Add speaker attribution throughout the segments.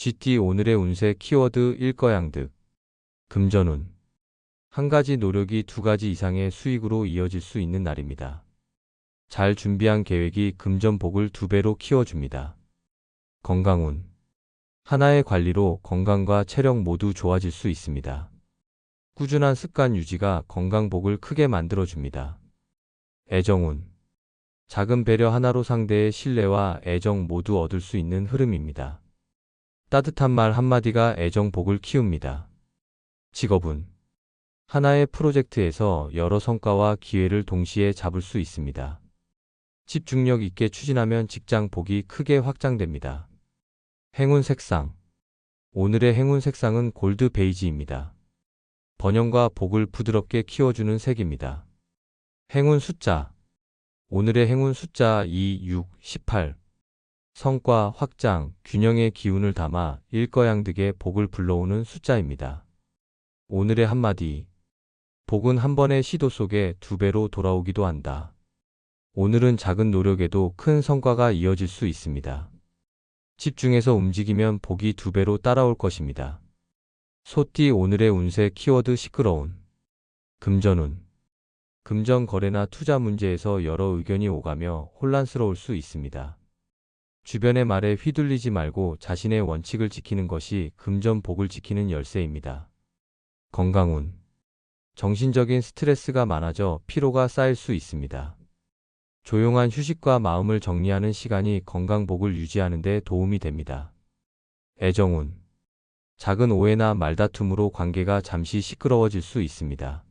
Speaker 1: GT 오늘의 운세 키워드 일거양득. 금전운. 한 가지 노력이 두 가지 이상의 수익으로 이어질 수 있는 날입니다. 잘 준비한 계획이 금전복을 두 배로 키워줍니다. 건강운. 하나의 관리로 건강과 체력 모두 좋아질 수 있습니다. 꾸준한 습관 유지가 건강복을 크게 만들어줍니다. 애정운. 작은 배려 하나로 상대의 신뢰와 애정 모두 얻을 수 있는 흐름입니다. 따뜻한 말 한마디가 애정복을 키웁니다. 직업운. 하나의 프로젝트에서 여러 성과와 기회를 동시에 잡을 수 있습니다. 집중력 있게 추진하면 직장 복이 크게 확장됩니다. 행운 색상. 오늘의 행운 색상은 골드 베이지입니다. 번영과 복을 부드럽게 키워주는 색입니다. 행운 숫자. 오늘의 행운 숫자 2, 6, 18. 성과, 확장, 균형의 기운을 담아 일거양득의 복을 불러오는 숫자입니다. 오늘의 한마디. 복은 한 번의 시도 속에 두 배로 돌아오기도 한다. 오늘은 작은 노력에도 큰 성과가 이어질 수 있습니다. 집중해서 움직이면 복이 두 배로 따라올 것입니다. 소띠 오늘의 운세 키워드 시끄러운. 금전운. 금전 거래나 투자 문제에서 여러 의견이 오가며 혼란스러울 수 있습니다. 주변의 말에 휘둘리지 말고 자신의 원칙을 지키는 것이 금전복을 지키는 열쇠입니다. 건강운. 정신적인 스트레스가 많아져 피로가 쌓일 수 있습니다. 조용한 휴식과 마음을 정리하는 시간이 건강복을 유지하는 데 도움이 됩니다. 애정운. 작은 오해나 말다툼으로 관계가 잠시 시끄러워질 수 있습니다.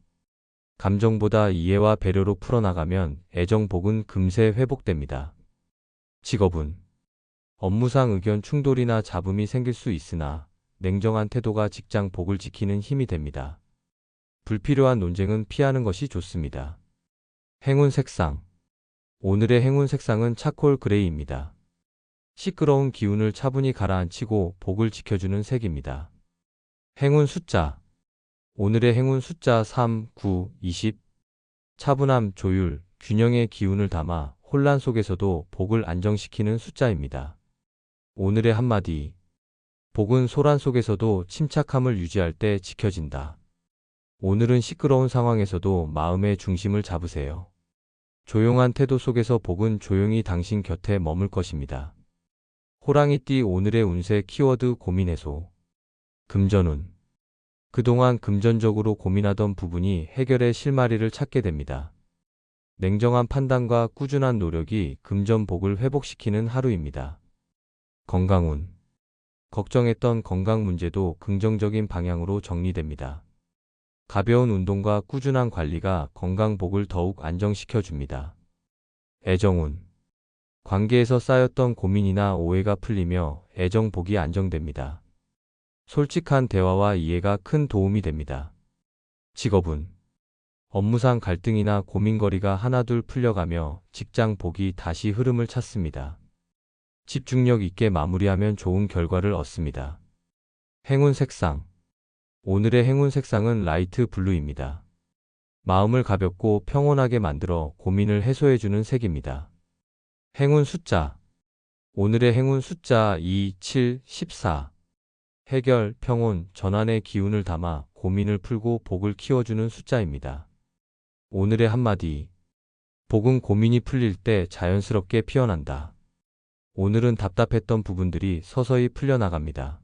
Speaker 1: 감정보다 이해와 배려로 풀어나가면 애정복은 금세 회복됩니다. 직업운. 업무상 의견 충돌이나 잡음이 생길 수 있으나 냉정한 태도가 직장 복을 지키는 힘이 됩니다. 불필요한 논쟁은 피하는 것이 좋습니다. 행운 색상. 오늘의 행운 색상은 차콜 그레이입니다. 시끄러운 기운을 차분히 가라앉히고 복을 지켜주는 색입니다. 행운 숫자. 오늘의 행운 숫자 3, 9, 20. 차분함, 조율, 균형의 기운을 담아 혼란 속에서도 복을 안정시키는 숫자입니다. 오늘의 한마디. 복은 소란 속에서도 침착함을 유지할 때 지켜진다. 오늘은 시끄러운 상황에서도 마음의 중심을 잡으세요. 조용한 태도 속에서 복은 조용히 당신 곁에 머물 것입니다. 호랑이띠 오늘의 운세 키워드 고민 해소. 금전운. 그동안 금전적으로 고민하던 부분이 해결의 실마리를 찾게 됩니다. 냉정한 판단과 꾸준한 노력이 금전복을 회복시키는 하루입니다. 건강운. 걱정했던 건강 문제도 긍정적인 방향으로 정리됩니다. 가벼운 운동과 꾸준한 관리가 건강복을 더욱 안정시켜 줍니다. 애정운. 관계에서 쌓였던 고민이나 오해가 풀리며 애정복이 안정됩니다. 솔직한 대화와 이해가 큰 도움이 됩니다. 직업운. 업무상 갈등이나 고민거리가 하나둘 풀려가며 직장 복이 다시 흐름을 찾습니다. 집중력 있게 마무리하면 좋은 결과를 얻습니다. 행운 색상. 오늘의 행운 색상은 라이트 블루입니다. 마음을 가볍고 평온하게 만들어 고민을 해소해주는 색입니다. 행운 숫자. 오늘의 행운 숫자 2, 7, 14. 해결, 평온, 전환의 기운을 담아 고민을 풀고 복을 키워주는 숫자입니다. 오늘의 한마디. 복은 고민이 풀릴 때 자연스럽게 피어난다. 오늘은 답답했던 부분들이 서서히 풀려나갑니다.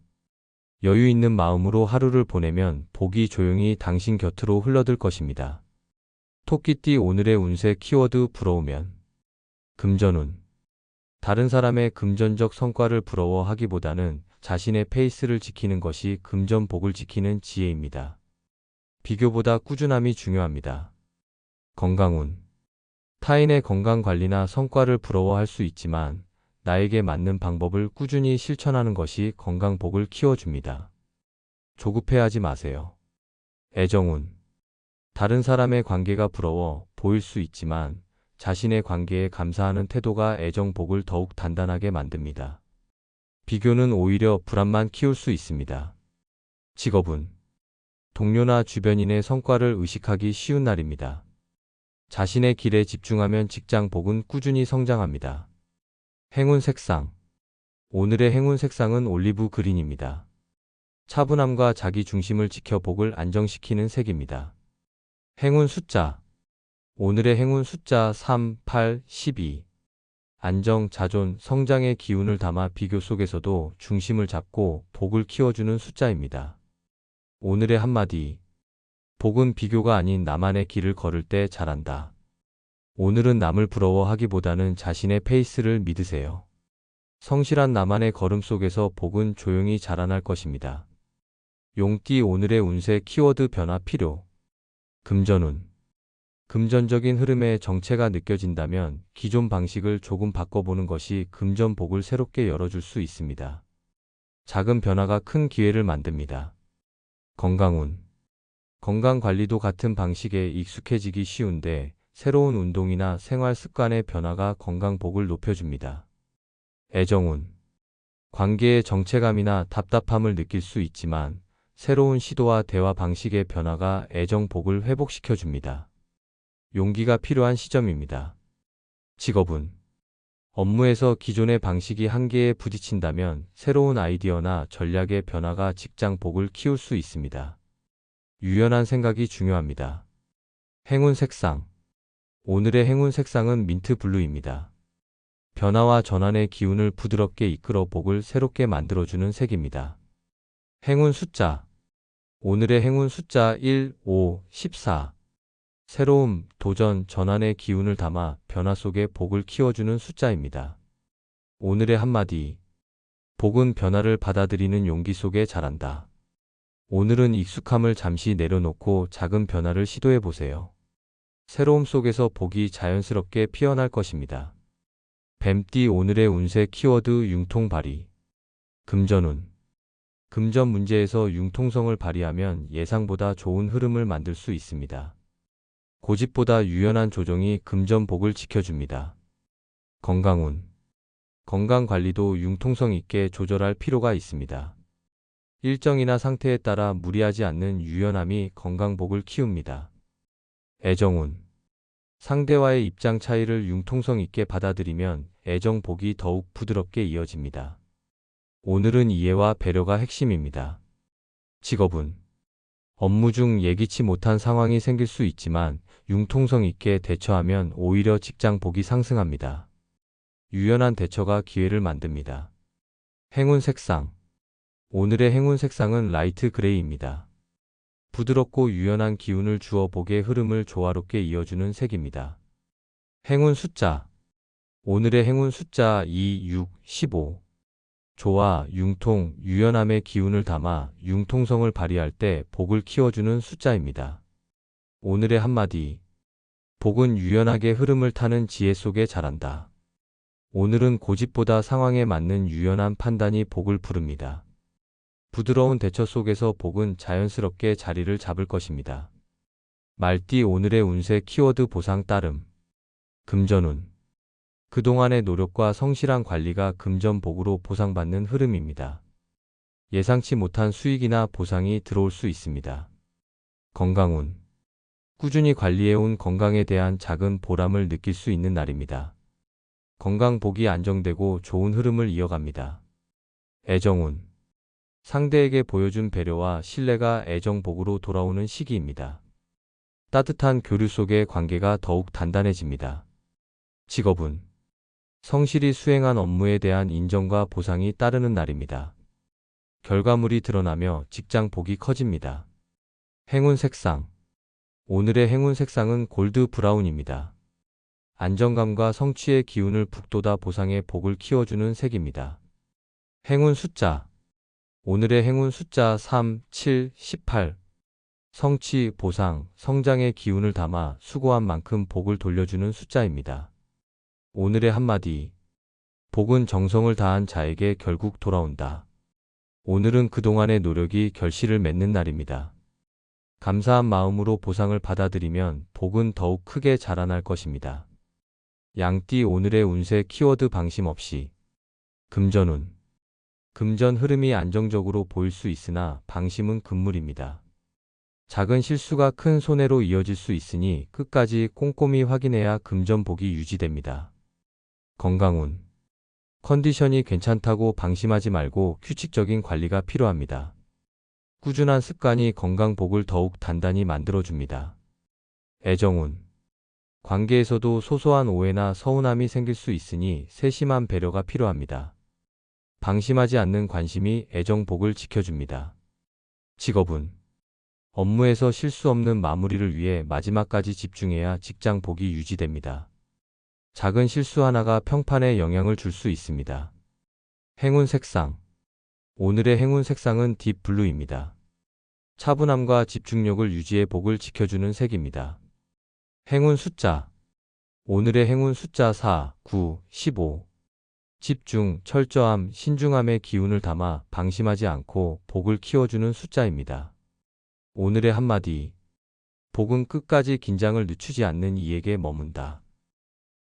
Speaker 1: 여유 있는 마음으로 하루를 보내면 복이 조용히 당신 곁으로 흘러들 것입니다. 토끼띠 오늘의 운세 키워드 부러우면. 금전운. 다른 사람의 금전적 성과를 부러워하기보다는 자신의 페이스를 지키는 것이 금전복을 지키는 지혜입니다. 비교보다 꾸준함이 중요합니다. 건강운. 타인의 건강관리나 성과를 부러워할 수 있지만 나에게 맞는 방법을 꾸준히 실천하는 것이 건강복을 키워줍니다. 조급해하지 마세요. 애정운. 다른 사람의 관계가 부러워 보일 수 있지만 자신의 관계에 감사하는 태도가 애정복을 더욱 단단하게 만듭니다. 비교는 오히려 불안만 키울 수 있습니다. 직업운. 동료나 주변인의 성과를 의식하기 쉬운 날입니다. 자신의 길에 집중하면 직장 복은 꾸준히 성장합니다. 행운 색상. 오늘의 행운 색상은 올리브 그린입니다. 차분함과 자기 중심을 지켜 복을 안정시키는 색입니다. 행운 숫자. 오늘의 행운 숫자 3, 8, 12. 안정, 자존, 성장의 기운을 담아 비교 속에서도 중심을 잡고 복을 키워주는 숫자입니다. 오늘의 한마디. 복은 비교가 아닌 나만의 길을 걸을 때 자란다. 오늘은 남을 부러워하기보다는 자신의 페이스를 믿으세요. 성실한 나만의 걸음 속에서 복은 조용히 자라날 것입니다. 용띠 오늘의 운세 키워드 변화 필요. 금전운. 금전적인 흐름에 정체가 느껴진다면 기존 방식을 조금 바꿔보는 것이 금전 복을 새롭게 열어줄 수 있습니다. 작은 변화가 큰 기회를 만듭니다. 건강운. 건강 관리도 같은 방식에 익숙해지기 쉬운데 새로운 운동이나 생활 습관의 변화가 건강 복을 높여줍니다. 애정운. 관계의 정체감이나 답답함을 느낄 수 있지만 새로운 시도와 대화 방식의 변화가 애정 복을 회복시켜줍니다. 용기가 필요한 시점입니다. 직업운. 업무에서 기존의 방식이 한계에 부딪힌다면 새로운 아이디어나 전략의 변화가 직장 복을 키울 수 있습니다. 유연한 생각이 중요합니다. 행운 색상. 오늘의 행운 색상은 민트 블루입니다. 변화와 전환의 기운을 부드럽게 이끌어 복을 새롭게 만들어주는 색입니다. 행운 숫자. 오늘의 행운 숫자 1, 5, 14. 새로움, 도전, 전환의 기운을 담아 변화 속에 복을 키워주는 숫자입니다. 오늘의 한마디. 복은 변화를 받아들이는 용기 속에 자란다. 오늘은 익숙함을 잠시 내려놓고 작은 변화를 시도해 보세요. 새로움 속에서 복이 자연스럽게 피어날 것입니다. 뱀띠 오늘의 운세 키워드 융통 발휘. 금전운. 금전 문제에서 융통성을 발휘하면 예상보다 좋은 흐름을 만들 수 있습니다. 고집보다 유연한 조정이 금전 복을 지켜줍니다. 건강운. 건강 관리도 융통성 있게 조절할 필요가 있습니다. 일정이나 상태에 따라 무리하지 않는 유연함이 건강 복을 키웁니다. 애정운. 상대와의 입장 차이를 융통성 있게 받아들이면 애정 복이 더욱 부드럽게 이어집니다. 오늘은 이해와 배려가 핵심입니다. 직업운. 업무 중 예기치 못한 상황이 생길 수 있지만 융통성 있게 대처하면 오히려 직장 복이 상승합니다. 유연한 대처가 기회를 만듭니다. 행운 색상. 오늘의 행운 색상은 라이트 그레이입니다. 부드럽고 유연한 기운을 주어 복의 흐름을 조화롭게 이어주는 색입니다. 행운 숫자. 오늘의 행운 숫자 2, 6, 15. 조화, 융통, 유연함의 기운을 담아 융통성을 발휘할 때 복을 키워주는 숫자입니다. 오늘의 한마디. 복은 유연하게 흐름을 타는 지혜 속에 자란다. 오늘은 고집보다 상황에 맞는 유연한 판단이 복을 부릅니다. 부드러운 대처 속에서 복은 자연스럽게 자리를 잡을 것입니다. 말띠 오늘의 운세 키워드 보상 따름. 금전운. 그동안의 노력과 성실한 관리가 금전 복으로 보상받는 흐름입니다. 예상치 못한 수익이나 보상이 들어올 수 있습니다. 건강운. 꾸준히 관리해온 건강에 대한 작은 보람을 느낄 수 있는 날입니다. 건강 복이 안정되고 좋은 흐름을 이어갑니다. 애정운. 상대에게 보여준 배려와 신뢰가 애정 복으로 돌아오는 시기입니다. 따뜻한 교류 속에 관계가 더욱 단단해집니다. 직업운. 성실히 수행한 업무에 대한 인정과 보상이 따르는 날입니다. 결과물이 드러나며 직장 복이 커집니다. 행운 색상. 오늘의 행운 색상은 골드 브라운입니다. 안정감과 성취의 기운을 북돋아 보상의 복을 키워주는 색입니다. 행운 숫자. 오늘의 행운 숫자 3, 7, 18. 성취, 보상, 성장의 기운을 담아 수고한 만큼 복을 돌려주는 숫자입니다. 오늘의 한마디. 복은 정성을 다한 자에게 결국 돌아온다. 오늘은 그동안의 노력이 결실을 맺는 날입니다. 감사한 마음으로 보상을 받아들이면 복은 더욱 크게 자라날 것입니다. 양띠 오늘의 운세 키워드 방심 없이. 금전운. 금전 흐름이 안정적으로 보일 수 있으나 방심은 금물입니다. 작은 실수가 큰 손해로 이어질 수 있으니 끝까지 꼼꼼히 확인해야 금전 복이 유지됩니다. 건강운. 컨디션이 괜찮다고 방심하지 말고 규칙적인 관리가 필요합니다. 꾸준한 습관이 건강 복을 더욱 단단히 만들어줍니다. 애정운. 관계에서도 소소한 오해나 서운함이 생길 수 있으니 세심한 배려가 필요합니다. 방심하지 않는 관심이 애정 복을 지켜줍니다. 직업운. 업무에서 실수 없는 마무리를 위해 마지막까지 집중해야 직장 복이 유지됩니다. 작은 실수 하나가 평판에 영향을 줄 수 있습니다. 행운 색상. 오늘의 행운 색상은 딥 블루입니다. 차분함과 집중력을 유지해 복을 지켜주는 색입니다. 행운 숫자. 오늘의 행운 숫자 4, 9, 15. 집중, 철저함, 신중함의 기운을 담아 방심하지 않고 복을 키워주는 숫자입니다. 오늘의 한마디. 복은 끝까지 긴장을 늦추지 않는 이에게 머문다.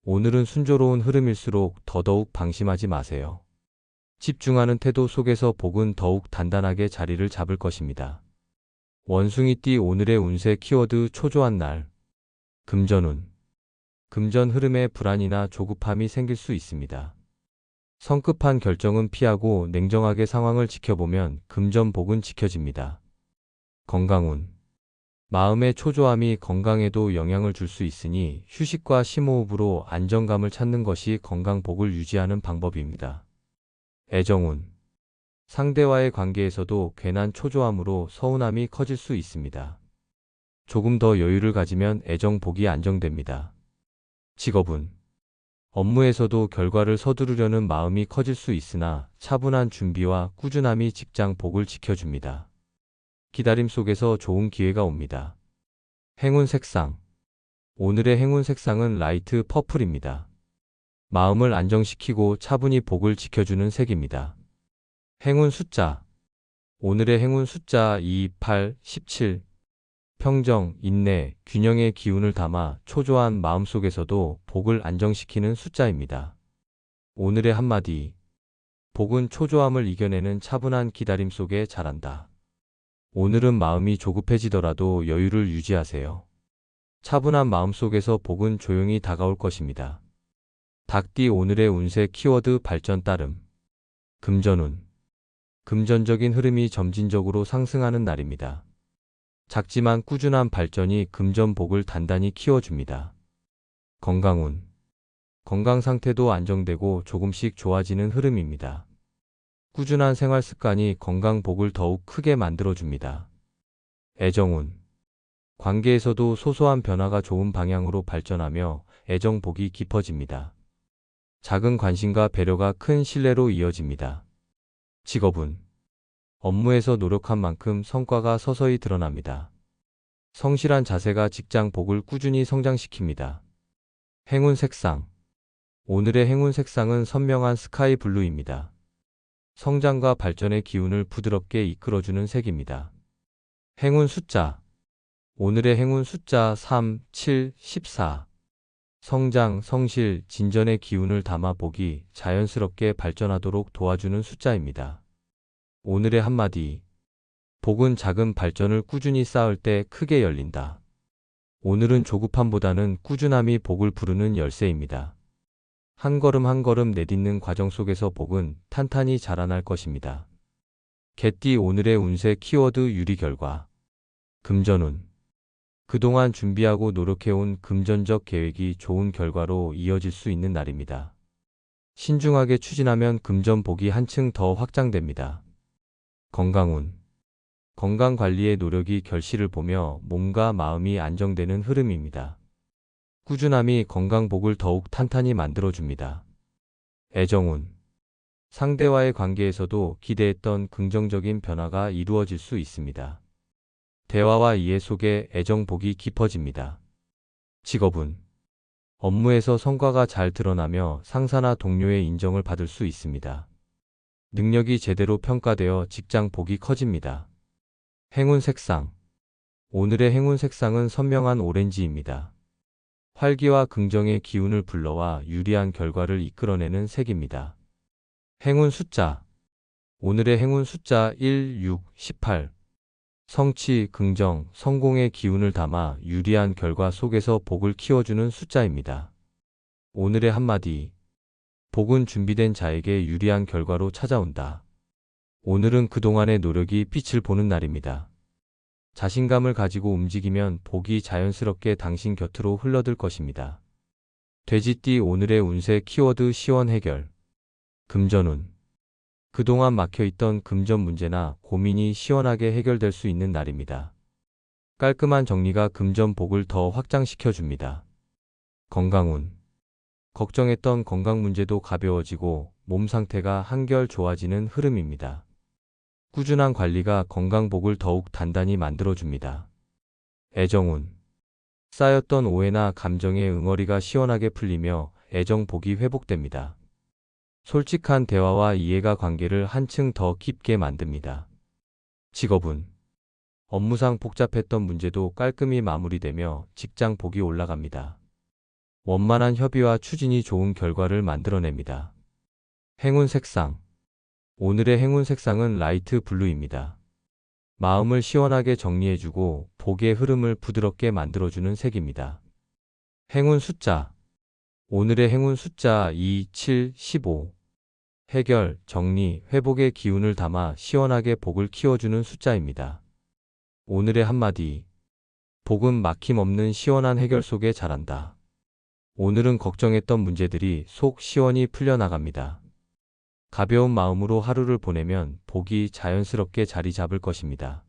Speaker 1: 오늘은 순조로운 흐름일수록 더더욱 방심하지 마세요. 집중하는 태도 속에서 복은 더욱 단단하게 자리를 잡을 것입니다. 원숭이띠 오늘의 운세 키워드 초조한 날. 금전운. 금전 흐름에 불안이나 조급함이 생길 수 있습니다. 성급한 결정은 피하고 냉정하게 상황을 지켜보면 금전 복은 지켜집니다. 건강운. 마음의 초조함이 건강에도 영향을 줄 수 있으니 휴식과 심호흡으로 안정감을 찾는 것이 건강 복을 유지하는 방법입니다. 애정운. 상대와의 관계에서도 괜한 초조함으로 서운함이 커질 수 있습니다. 조금 더 여유를 가지면 애정 복이 안정됩니다. 직업운. 업무에서도 결과를 서두르려는 마음이 커질 수 있으나 차분한 준비와 꾸준함이 직장 복을 지켜줍니다. 기다림 속에서 좋은 기회가 옵니다. 행운 색상. 오늘의 행운 색상은 라이트 퍼플입니다. 마음을 안정시키고 차분히 복을 지켜주는 색입니다. 행운 숫자. 오늘의 행운 숫자 2, 8, 17. 평정, 인내, 균형의 기운을 담아 초조한 마음속에서도 복을 안정시키는 숫자입니다. 오늘의 한마디. 복은 초조함을 이겨내는 차분한 기다림 속에 자란다. 오늘은 마음이 조급해지더라도 여유를 유지하세요. 차분한 마음 속에서 복은 조용히 다가올 것입니다. 닭띠 오늘의 운세 키워드 발전 따름. 금전운. 금전적인 흐름이 점진적으로 상승하는 날입니다. 작지만 꾸준한 발전이 금전 복을 단단히 키워줍니다. 건강운. 건강 상태도 안정되고 조금씩 좋아지는 흐름입니다. 꾸준한 생활 습관이 건강 복을 더욱 크게 만들어줍니다. 애정운. 관계에서도 소소한 변화가 좋은 방향으로 발전하며 애정 복이 깊어집니다. 작은 관심과 배려가 큰 신뢰로 이어집니다. 직업운. 업무에서 노력한 만큼 성과가 서서히 드러납니다. 성실한 자세가 직장 복을 꾸준히 성장시킵니다. 행운 색상. 오늘의 행운 색상은 선명한 스카이 블루입니다. 성장과 발전의 기운을 부드럽게 이끌어주는 색입니다. 행운 숫자. 오늘의 행운 숫자 3, 7, 14. 성장, 성실, 진전의 기운을 담아 복이 자연스럽게 발전하도록 도와주는 숫자입니다. 오늘의 한마디. 복은 작은 발전을 꾸준히 쌓을 때 크게 열린다. 오늘은 조급함보다는 꾸준함이 복을 부르는 열쇠입니다. 한 걸음 한 걸음 내딛는 과정 속에서 복은 탄탄히 자라날 것입니다. 개띠 오늘의 운세 키워드 유리 결과. 금전운. 그동안 준비하고 노력해온 금전적 계획이 좋은 결과로 이어질 수 있는 날입니다. 신중하게 추진하면 금전 복이 한층 더 확장됩니다. 건강운. 건강관리의 노력이 결실을 보며 몸과 마음이 안정되는 흐름입니다. 꾸준함이 건강복을 더욱 탄탄히 만들어줍니다. 애정운. 상대와의 관계에서도 기대했던 긍정적인 변화가 이루어질 수 있습니다. 대화와 이해 속에 애정복이 깊어집니다. 직업운. 업무에서 성과가 잘 드러나며 상사나 동료의 인정을 받을 수 있습니다. 능력이 제대로 평가되어 직장 복이 커집니다. 행운 색상. 오늘의 행운 색상은 선명한 오렌지입니다. 활기와 긍정의 기운을 불러와 유리한 결과를 이끌어내는 색입니다. 행운 숫자. 오늘의 행운 숫자 1, 6, 18. 성취, 긍정, 성공의 기운을 담아 유리한 결과 속에서 복을 키워주는 숫자입니다. 오늘의 한마디. 복은 준비된 자에게 유리한 결과로 찾아온다. 오늘은 그동안의 노력이 빛을 보는 날입니다. 자신감을 가지고 움직이면 복이 자연스럽게 당신 곁으로 흘러들 것입니다. 돼지띠 오늘의 운세 키워드 시원 해결. 금전운. 그동안 막혀있던 금전 문제나 고민이 시원하게 해결될 수 있는 날입니다. 깔끔한 정리가 금전 복을 더 확장시켜 줍니다. 건강운. 걱정했던 건강 문제도 가벼워지고 몸 상태가 한결 좋아지는 흐름입니다. 꾸준한 관리가 건강복을 더욱 단단히 만들어줍니다. 애정운. 쌓였던 오해나 감정의 응어리가 시원하게 풀리며 애정복이 회복됩니다. 솔직한 대화와 이해가 관계를 한층 더 깊게 만듭니다. 직업운. 업무상 복잡했던 문제도 깔끔히 마무리되며 직장복이 올라갑니다. 원만한 협의와 추진이 좋은 결과를 만들어냅니다. 행운 색상. 오늘의 행운 색상은 라이트 블루입니다. 마음을 시원하게 정리해주고 복의 흐름을 부드럽게 만들어주는 색입니다. 행운 숫자. 오늘의 행운 숫자 2, 7, 15. 해결, 정리, 회복의 기운을 담아 시원하게 복을 키워주는 숫자입니다. 오늘의 한마디. 복은 막힘없는 시원한 해결 속에 자란다. 오늘은 걱정했던 문제들이 속 시원히 풀려나갑니다. 가벼운 마음으로 하루를 보내면 복이 자연스럽게 자리 잡을 것입니다.